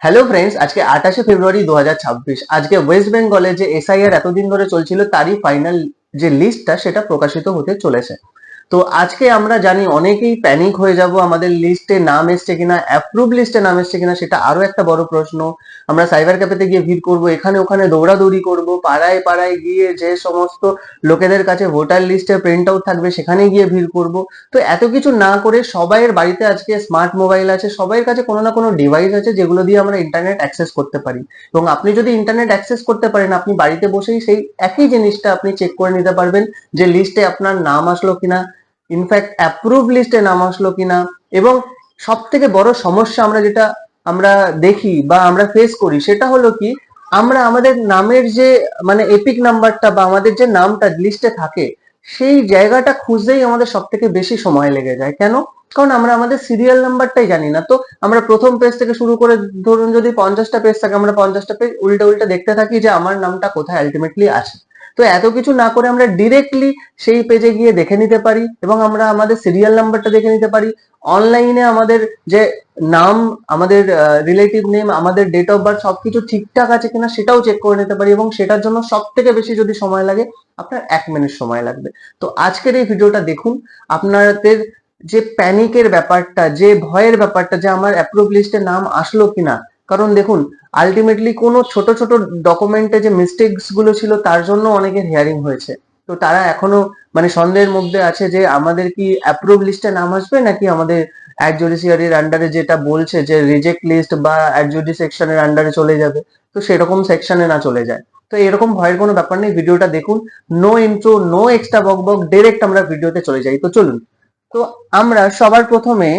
Hello friends, আজকে 28শে ফেব্রুয়ারি 2026। আজকে West বেঙ্গলে যে এসআইআর এতদিন ধরে চলছিল তারই ফাইনাল যে লিস্টটা সেটা প্রকাশিত হতে চলেছে। তো আজকে আমরা জানি অনেকেই প্যানিক হয়ে যাব, আমাদের লিস্টে নাম এসছে কিনা, অ্যাপ্রুভ লিস্টে নাম এসছে কিনা সেটা আরো একটা বড় প্রশ্ন। আমরা সাইবার ক্যাফেতে গিয়ে ভিড় করব, এখানে ওখানে দৌড়াদৌড়ি করব, পাড়ায় পাড়ায় গিয়ে যে সমস্ত লোকেদের কাছে ভোটার লিস্টের প্রিন্ট আউট থাকবে সেখানে গিয়ে ভিড় করব। তো এত কিছু না করে সবাইয়ের বাড়িতে আজকে স্মার্ট মোবাইল আছে, সবাইয়ের কাছে কোনো না কোনো ডিভাইস আছে যেগুলো দিয়ে আমরা ইন্টারনেট অ্যাক্সেস করতে পারি। এবং আপনি যদি ইন্টারনেট অ্যাক্সেস করতে পারেন, আপনি বাড়িতে বসেই সেই একই জিনিসটা আপনি চেক করে নিতে পারবেন যে লিস্টে আপনার নাম আসলো কিনা, ইনফ্যাক্ট অ্যাপ্রুভ লিস্টে নাম আসলো কিনা। এবং সব থেকে বড় সমস্যা আমরা দেখি বা আমরা ফেস করি সেটা হলো কি, আমরা আমাদের নামের যে এপিক নাম্বারটা বা আমাদের যে নামটা লিস্টে থাকে সেই জায়গাটা খুঁজতেই আমাদের সব থেকে বেশি সময় লেগে যায়। কেন? কারণ আমরা আমাদের সিরিয়াল নাম্বারটাই জানি না। তো আমরা প্রথম পেজ থেকে শুরু করে, ধরুন যদি 50টা পেজ থাকে, আমরা 50টা পেজ উল্টে উল্টে দেখতে থাকি যে আমার নামটা কোথায় আলটিমেটলি আছে। তো এত কিছু না করে আমরা ডিরেক্টলি সেই পেজে গিয়ে দেখে নিতে পারি এবং আমরা আমাদের সিরিয়াল নাম্বারটা দেখে নিতে পারি। অনলাইনে আমাদের যে নাম, আমাদের রিলেটিভ নেম, আমাদের ডেট অফ বার্থ সবকিছু ঠিকঠাক আছে কিনা সেটাও চেক করে নিতে পারি। এবং সেটার জন্য সব থেকে বেশি যদি সময় লাগে, আপনার 1 মিনিট সময় লাগবে। তো আজকের এই ভিডিওটা দেখুন। আপনাদের যে প্যানিকের ব্যাপারটা, যে ভয়ের ব্যাপারটা যে আমার অ্যাপ্রুভ লিস্টে নাম আসলো কিনা, কারণ দেখুন আলটিমেটলি কোনো ছোট ছোট ডকুমেন্টে যে মিস্টেকস গুলো ছিল তার জন্য অনেকের হিয়ারিং হয়েছে। তো তারা এখনো সন্দেহের মধ্যে আছে যে আমাদের কি অ্যাপ্রুভ লিস্টে নাম আসবে নাকি আমাদের অ্যাড জুডিশিয়ারির আন্ডারে যেটা বলছে যে রিজেক্ট লিস্ট বা অ্যাড জুডি সেকশনের আন্ডারে চলে যাবে, তো সেরকম সেকশনে না চলে যায়। তো এরকম ভয়ের কোনো ব্যাপার নেই, ভিডিওটা দেখুন। নো ইন্ট্রো, নো এক্সট্রা বক বক, ডাইরেক্ট আমরা ভিডিওতে চলে যাই। তো চলুন। তো আমরা সবার প্রথমে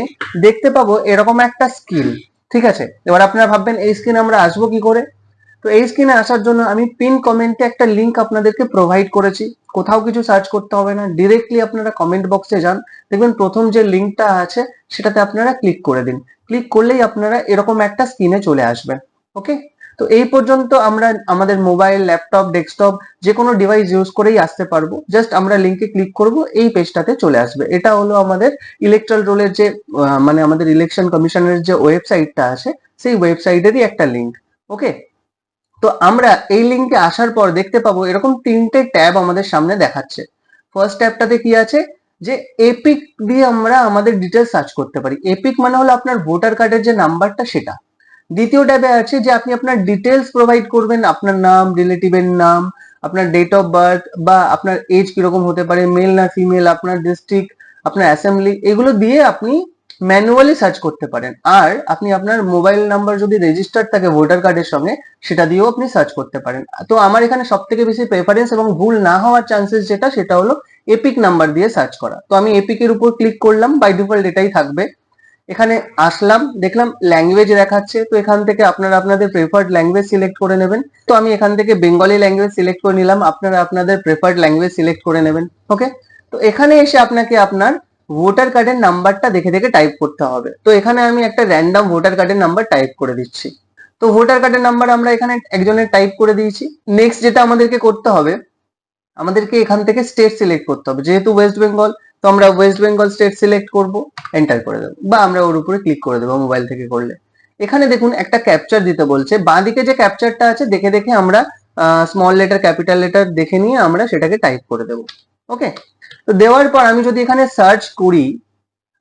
দেখতে পাবো এরকম একটা স্কিল। ঠিক আছে, এবার আপনারা ভাববেন এই স্ক্রিনে আমরা আসবো কি করে। তো এই স্ক্রিনে আসার জন্য আমি পিন কমেন্টে একটা লিংক আপনাদেরকে প্রোভাইড করেছি। কোথাও কিছু সার্চ করতে হবে না, ডিরেক্টলি আপনারা কমেন্ট বক্সে যান, দেখবেন প্রথম যে লিংকটা আছে সেটাতে আপনারা ক্লিক করে দিন। ক্লিক করলেই আপনারা এরকম একটা স্ক্রিনে চলে আসবেন। ওকে, তো এই পর্যন্ত আমরা আমাদের মোবাইল, ল্যাপটপ, ডেস্কটপ যে কোনো ডিভাইস ইউজ করেই আসতে পারবো। জাস্ট আমরা লিংকে ক্লিক করব, এই পেজটাতে চলে আসবে। এটা হলো আমাদের ইলেকট্রাল রোলের যে আমাদের ইলেকশন কমিশনের যে ওয়েবসাইটটা আছে সেই ওয়েবসাইটেরই একটা লিংক। ওকে, তো আমরা এই লিংকে আসার পর দেখতে পাবো এরকম 3টে ট্যাব আমাদের সামনে দেখাচ্ছে। ফার্স্ট ট্যাবটাতে কি আছে, যে এপিক দিয়ে আমরা আমাদের ডিটেলস সার্চ করতে পারি। এপিক মানে হলো আপনার ভোটার কার্ডের যে নাম্বারটা সেটা। দ্বিতীয় ট্যাবে আছে যে আপনি আপনার ডিটেলস প্রোভাইড করবেন, আপনার নাম, রিলেটিভের নাম, আপনার ডেট অফ বার্থ বা আপনার এজ কিরকম হতে পারে, মেল না ফিমেল, আপনার ডিস্ট্রিক্ট, আপনার অ্যাসেম্বলি, এগুলো দিয়ে আপনি ম্যানুয়ালি সার্চ করতে পারেন। আর আপনি আপনার মোবাইল নাম্বার যদি রেজিস্টার থাকে ভোটার কার্ডের সঙ্গে, সেটা দিয়েও আপনি সার্চ করতে পারেন। তো আমার এখানে সব থেকে বেশি প্রেফারেন্স এবং ভুল না হওয়ার চান্সেস সেটা হলো এপিক নাম্বার দিয়ে সার্চ করা। তো আমি এপিক এর উপর ক্লিক করলাম, বাই ডিফল্ট এটাই থাকবে। এখানে আসলাম, দেখলাম ল্যাঙ্গুয়েজ দেখাচ্ছে, তো এখান থেকে আপনারা আপনাদের প্রেফার্ড ল্যাঙ্গুয়েজ সিলেক্ট করে নেবেন। তো আমি এখান থেকে বেঙ্গলি ল্যাঙ্গুয়েজ সিলেক্ট করে নিলাম, আপনারা আপনাদের প্রেফার্ড ল্যাঙ্গুয়েজ সিলেক্ট করে নেবেন। ওকে, তো এখানে এসে আপনাকে আপনার ভোটার কার্ডের নাম্বারটা দেখে দেখে টাইপ করতে হবে। তো এখানে আমি একটা র্যান্ডম ভোটার কার্ডের নাম্বার টাইপ করে দিচ্ছি। তো ভোটার কার্ডের নাম্বার আমরা এখানে একজনের টাইপ করে দিয়েছি। নেক্সট যেটা আমাদেরকে করতে হবে, আমাদেরকে এখান থেকে স্টেট সিলেক্ট করতে হবে। যেহেতু ওয়েস্ট বেঙ্গল, তো আমরা ওয়েস্ট বেঙ্গল স্টেট সিলেক্ট করব, এন্টার করে দেবো বা আমরা ওর উপরে ক্লিক করে দেবো মোবাইল থেকে করলে। এখানে দেখুন একটা ক্যাপচার দিতে বলছে, বাঁদিকে যে ক্যাপচারটা আছে দেখে দেখে আমরা স্মল লেটার, ক্যাপিটাল লেটার দেখে নিয়ে আমরা সেটাকে টাইপ করে দেবো। ওকে, তো দেওয়ার পর আমি যদি এখানে সার্চ করি,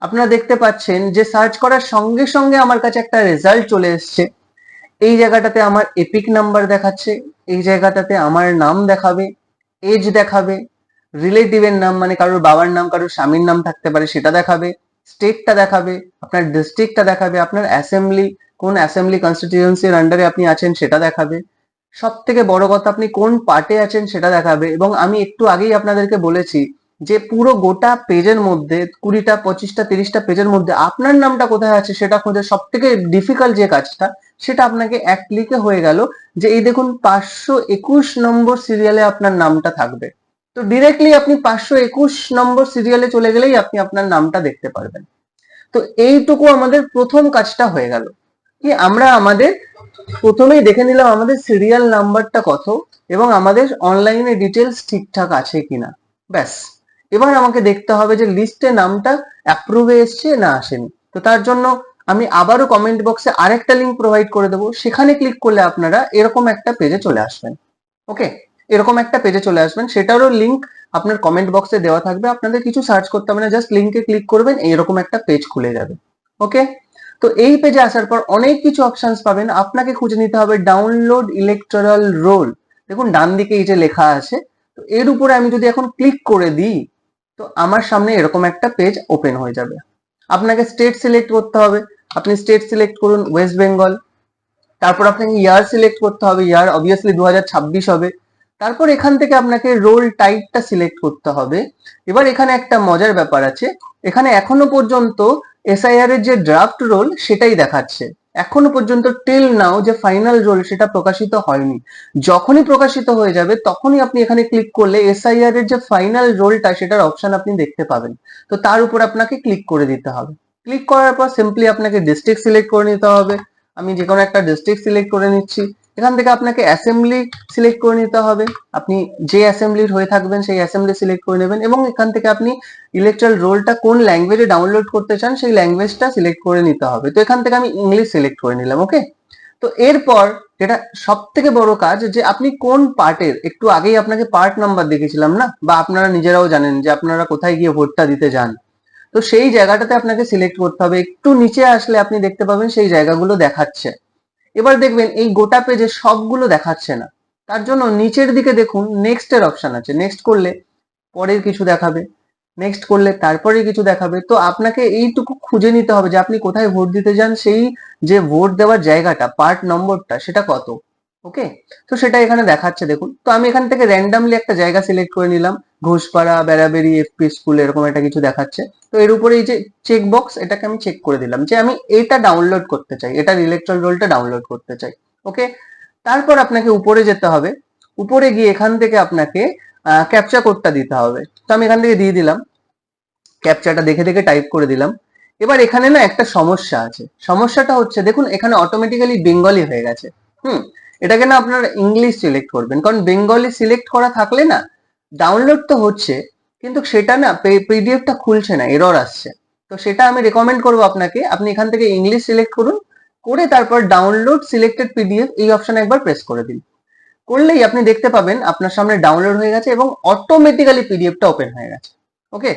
আপনারা দেখতে পাচ্ছেন যে সার্চ করার সঙ্গে সঙ্গে আমার কাছে একটা রেজাল্ট চলে এসছে। এই জায়গাটাতে আমার এপিক নাম্বার দেখাচ্ছে, এই জায়গাটাতে আমার নাম দেখাবে, এজ দেখাবে, রিলেটিভের নাম মানে কারোর বাবার নাম, কারোর স্বামীর নাম থাকতে পারে সেটা দেখাবে, স্টেটটা দেখাবে, আপনার ডিস্ট্রিক্টটা দেখাবে, আপনার অ্যাসেম্বলি, কোন অ্যাসেম্বলি কনস্টিটিউয়েন্সির আন্ডারে আপনি আছেন সেটা দেখাবে, সব থেকে বড় কথা আপনি কোন পার্টে আছেন সেটা দেখাবে। এবং আমি একটু আগেই আপনাদেরকে বলেছি যে পুরো গোটা পেজের মধ্যে 20টা, 25টা, 30টা পেজের মধ্যে আপনার নামটা কোথায় আছে সেটা খোঁজা সব থেকে ডিফিকাল্ট যে কাজটা, সেটা আপনাকে এক ক্লিকে হয়ে গেল। যে এই দেখুন 521 নম্বর সিরিয়ালে আপনার নামটা থাকবে। তো ডিরেক্টলি আপনি 521 নম্বর সিরিয়ালে চলে গেলেই আপনি আপনার নামটা দেখতে পারবেন। তো এইটুকু আমাদের প্রথম কাজটা হয়ে গেল, কি আমরা আমাদের প্রথমেই দেখে নিলাম আমাদের সিরিয়াল নাম্বারটা কত এবং আমাদের অনলাইনে ডিটেলস ঠিকঠাক আছে কিনা। ব্যাস, এবার আমাকে দেখতে হবে যে লিস্টে নামটা অ্যাপ্রুভে এসছে না আসেনি। তো তার জন্য আমি আবারও কমেন্ট বক্সে আরেকটা লিঙ্ক প্রোভাইড করে দেবো, সেখানে ক্লিক করলে আপনারা এরকম একটা পেজে চলে আসবেন। ওকে, এরকম একটা পেজে চলে আসবেন, সেটারও লিঙ্ক আপনার কমেন্ট বক্সে দেওয়া থাকবে। আপনাদের কিছু সার্চ করতে হবে না, জাস্ট লিঙ্কে ক্লিক করবেন, এরকম একটা পেজ খুলে যাবে। ওকে, তো এই পেজে আসার পর অনেক কিছু অপশনস পাবেন। আপনাকে খুঁজে নিতে হবে ডাউনলোড ইলেকটোরাল রোল। দেখুন ডান দিকে এই যে লেখা আছে, তো এর উপরে আমি যদি এখন ক্লিক করে দিই, তো আমার সামনে এরকম একটা পেজ ওপেন হয়ে যাবে। আপনাকে স্টেট সিলেক্ট করতে হবে, আপনি স্টেট সিলেক্ট করুন ওয়েস্ট বেঙ্গল। তারপর আপনাকে ইয়ার সিলেক্ট করতে হবে, ইয়ার অবভিয়াসলি 2026 হবে। তারপর এখান থেকে আপনাকে রোল টাইপটা সিলেক্ট করতে হবে। এবার এখানে একটা মজার ব্যাপার আছে, এখানে এখনো পর্যন্ত এসআইআর এর যে ড্রাফট রোল সেটাই দেখাচ্ছে। এখনো পর্যন্ত টিল নাও যে ফাইনাল রোল সেটা প্রকাশিত হয়নি। যখনই প্রকাশিত হয়ে যাবে তখনই আপনি এখানে ক্লিক করলে এসআইআর এর যে ফাইনাল রোলটা সেটার অপশন আপনি দেখতে পাবেন। তো তার উপর আপনাকে ক্লিক করে দিতে হবে। ক্লিক করার পর সিম্পলি আপনাকে ডিস্ট্রিক্ট সিলেক্ট করে নিতে হবে। আমি যে কোনো একটা ডিস্ট্রিক্ট সিলেক্ট করে নিচ্ছি। এখান থেকে আপনাকে অ্যাসেম্বলি সিলেক্ট করে নিতে হবে, আপনি যে অ্যাসেম্বলির হয়ে থাকবেন সেই অ্যাসেম্বলি সিলেক্ট করে নেবেন, এবং এখান থেকে আপনি ইলেকট্রাল রোলটা কোন ল্যাঙ্গুয়েজে ডাউনলোড করতে চান সেই ল্যাঙ্গুয়েজটা সিলেক্ট করে নিতে হবে। তো এখান থেকে আমি ইংলিশ সিলেক্ট করে নিলাম। ওকে, তো এরপর যেটা সব থেকে বড় কাজ, যে আপনি কোন পার্টের, একটু আগেই আপনাকে পার্ট নাম্বার দেখেছিলাম না, বা আপনারা নিজেরাও জানেন যে আপনারা কোথায় গিয়ে ভোটটা দিতে যান, তো সেই জায়গাটাতে আপনাকে সিলেক্ট করতে হবে। একটু নিচে আসলে আপনি দেখতে পাবেন সেই জায়গাগুলো দেখাচ্ছে। এবার দেখবেন এই গোটা পেজে সবগুলো দেখাচ্ছে না, তার জন্য নিচের দিকে দেখুন নেক্সট এর অপশন আছে। নেক্সট করলে পরের কিছু দেখাবে, নেক্সট করলে তারপরে কিছু দেখাবে। তো আপনাকে এইটুকু খুঁজে নিতে হবে যে আপনি কোথায় ভোট দিতে যান, সেই যে ভোট দেওয়ার জায়গাটা, পার্ট নম্বরটা সেটা কত। ওকে, তো সেটা এখানে দেখাচ্ছে দেখুন। তো আমি এখান থেকে র্যান্ডামলি একটা জায়গা সিলেক্ট করে নিলাম, ঘোষপাড়া, বেড়াবেড়ি, এফপি স্কুল, এরকম একটা কিছু দেখাচ্ছে। তো এর উপরে এই যে চেক বক্স, এটাকে আমি চেক করে দিলাম যে আমি এটা ডাউনলোড করতে চাই, এটার ইলেকট্রাল রোলটা ডাউনলোড করতে চাই। ওকে, তারপর আপনাকে উপরে যেতে হবে। উপরে গিয়ে এখান থেকে আপনাকে ক্যাপচা কোডটা দিতে হবে। তো আমি এখান থেকে দিয়ে দিলাম, ক্যাপচাটা দেখে দেখে টাইপ করে দিলাম। এবার এখানে না একটা সমস্যা আছে, সমস্যাটা হচ্ছে দেখুন এখানে অটোমেটিক্যালি বেঙ্গলি হয়ে গেছে। এটাকে না আপনারা ইংলিশ সিলেক্ট করবেন, কারণ বেঙ্গলি সিলেক্ট করা থাকলে না ডাউনলোড তো হচ্ছে কিন্তু সেটা না পিডিএফটা খুলছে না, এরর আসছে। তো সেটা আমি রেকমেন্ড করবো আপনাকে, আপনি এখান থেকে ইংলিশ সিলেক্ট করুন, করে তারপর ডাউনলোড সিলেক্টেড পিডিএফ এই অপশন একবার প্রেস করে দিন। করলেই আপনি দেখতে পাবেন আপনার সামনে ডাউনলোড হয়ে গেছে এবং অটোমেটিক্যালি পিডিএফটা ওপেন হয়ে গেছে। ওকে,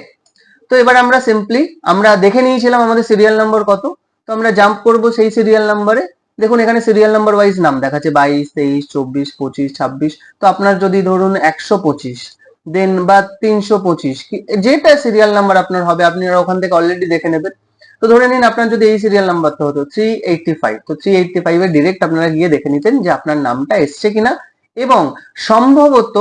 তো এবার আমরা সিম্পলি আমরা দেখে নিয়েছিলাম আমাদের সিরিয়াল নাম্বার কত, তো আমরা জাম্প করব সেই সিরিয়াল নাম্বারে। দেখুন এখানে সিরিয়াল নাম্বার ওয়াইজ নাম দেখাচ্ছে 22, 23, 24, 25, 26। তো আপনার যদি ধরুন 125 দেন বা 325, যেটা সিরিয়াল নাম্বার আপনার হবে আপনারা ওখান থেকে অলরেডি দেখে নেবেন। তো ধরে নিন আপনার যদি এই সিরিয়াল নাম্বারটা হতো 385, তো 385 এ ডিরেক্ট আপনারা গিয়ে দেখে নিতেন যে আপনার নামটা এসছে কিনা, এবং সম্ভবত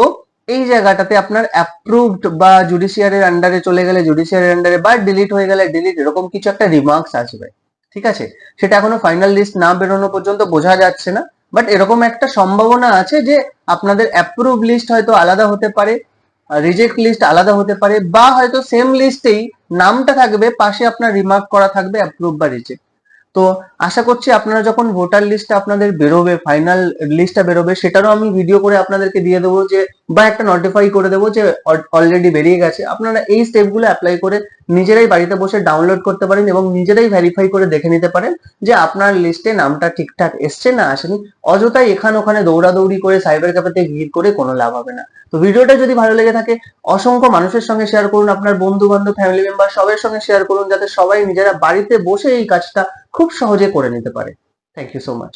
এই জায়গাটাতে আপনার অ্যাপ্রুভড বা জুডিশিয়ারির আন্ডারে চলে গেলে জুডিশিয়ারির আন্ডারে, বা ডিলিট হয়ে গেলে ডিলিট, এরকম কিছু একটা রিমার্কস আসবে। ঠিক আছে, সেটা এখনো ফাইনাল লিস্ট না বেরোনো পর্যন্ত বোঝা যাচ্ছে না, বাট এরকম একটা সম্ভাবনা আছে যে আপনাদের অ্যাপ্রুভ লিস্ট হয়তো আলাদা হতে পারে, রিজেক্ট লিস্ট আলাদা হতে পারে, বা হয়তো সেম লিস্টেই নামটা থাকবে, পাশে আপনার রিমার্ক করা থাকবে অ্যাপ্রুভ বা রিজেক্ট। তো আশা করছি আপনারা যখন ভোটার লিস্টটা আপনাদের বেরোবে, ফাইনাল লিস্টটা বেরোবে, সেটারও আমি ভিডিও করে আপনাদেরকে দিয়ে দেবো, যে বা একটা নোটিফাই করে দেবো যে অলরেডি বেরিয়ে গেছে। আপনারা এই স্টেপগুলো অ্যাপ্লাই করে নিজেরাই বাড়িতে বসে ডাউনলোড করতে পারেন এবং নিজেরাই ভেরিফাই করে দেখে নিতে পারেন যে আপনার লিস্টে নামটা ঠিকঠাক এসছে না আসেনি। অযথাই এখানে ওখানে দৌড়াদৌড়ি করে সাইবার ক্যাফেতে ভিড় করে কোনো লাভ হবে না। তো ভিডিওটা যদি ভালো লেগে থাকে অসংখ্য মানুষের সঙ্গে শেয়ার করুন, আপনার বন্ধু বান্ধব, ফ্যামিলি মেম্বার সবার সঙ্গে শেয়ার করুন, যাতে সবাই নিজেরা বাড়িতে বসে এই কাজটা খুব সহজে করে নিতে পারে। Thank you so much.